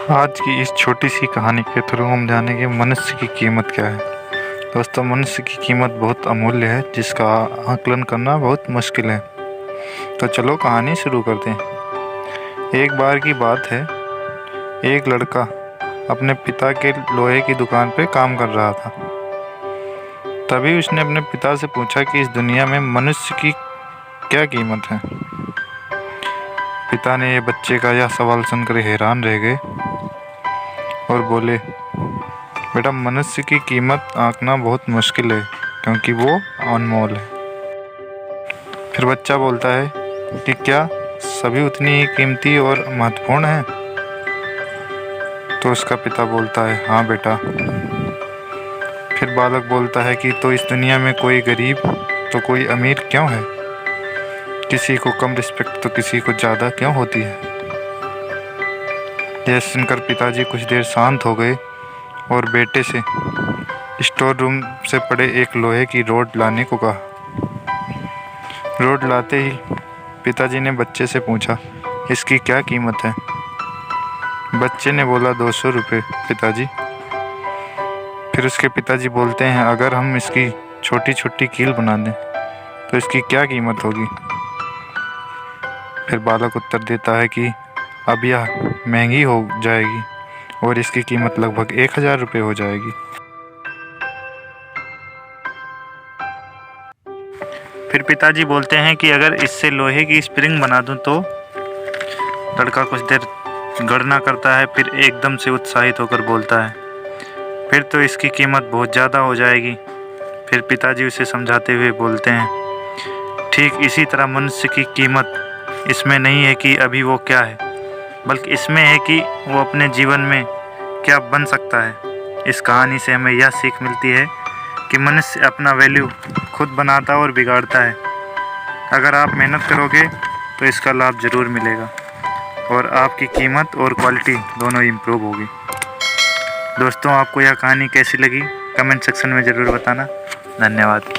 आज की इस छोटी सी कहानी के थ्रू हम जानेंगे मनुष्य की कीमत क्या है। दोस्तों, मनुष्य की कीमत बहुत अमूल्य है, जिसका आकलन करना बहुत मुश्किल है। तो चलो कहानी शुरू करते हैं। एक बार की बात है, एक लड़का अपने पिता के लोहे की दुकान पे काम कर रहा था। तभी उसने अपने पिता से पूछा कि इस दुनिया में मनुष्य की क्या कीमत है। पिता ने ये बच्चे का यह सवाल सुनकर हैरान रह गए और बोले, बेटा, मनुष्य की कीमत आंकना बहुत मुश्किल है, क्योंकि वो अनमोल है। फिर बच्चा बोलता है कि क्या सभी उतनी ही कीमती और महत्वपूर्ण हैं? तो उसका पिता बोलता है, हाँ बेटा। फिर बालक बोलता है कि तो इस दुनिया में कोई गरीब तो कोई अमीर क्यों है? किसी को कम रिस्पेक्ट तो किसी को ज़्यादा क्यों होती है? यह सुनकर पिताजी कुछ देर शांत हो गए और बेटे से स्टोर रूम से पड़े एक लोहे की रॉड लाने को कहा। रॉड लाते ही पिताजी ने बच्चे से पूछा, इसकी क्या कीमत है? बच्चे ने बोला, 200 रुपये पिताजी। फिर उसके पिताजी बोलते हैं, अगर हम इसकी छोटी छोटी कील बना दें तो इसकी क्या कीमत होगी? फिर बालक उत्तर देता है कि अब यह महंगी हो जाएगी और इसकी कीमत लगभग 1000 रुपये हो जाएगी। फिर पिताजी बोलते हैं कि अगर इससे लोहे की स्प्रिंग बना दूं तो? लड़का कुछ देर गणना करता है, फिर एकदम से उत्साहित होकर बोलता है, फिर तो इसकी कीमत बहुत ज़्यादा हो जाएगी। फिर पिताजी उसे समझाते हुए बोलते हैं, ठीक इसी तरह मनुष्य की कीमत इसमें नहीं है कि अभी वो क्या है, बल्कि इसमें है कि वो अपने जीवन में क्या बन सकता है। इस कहानी से हमें यह सीख मिलती है कि मनुष्य अपना वैल्यू खुद बनाता और बिगाड़ता है। अगर आप मेहनत करोगे तो इसका लाभ ज़रूर मिलेगा और आपकी कीमत और क्वालिटी दोनों इम्प्रूव होगी। दोस्तों, आपको यह कहानी कैसी लगी कमेंट सेक्शन में ज़रूर बताना। धन्यवाद।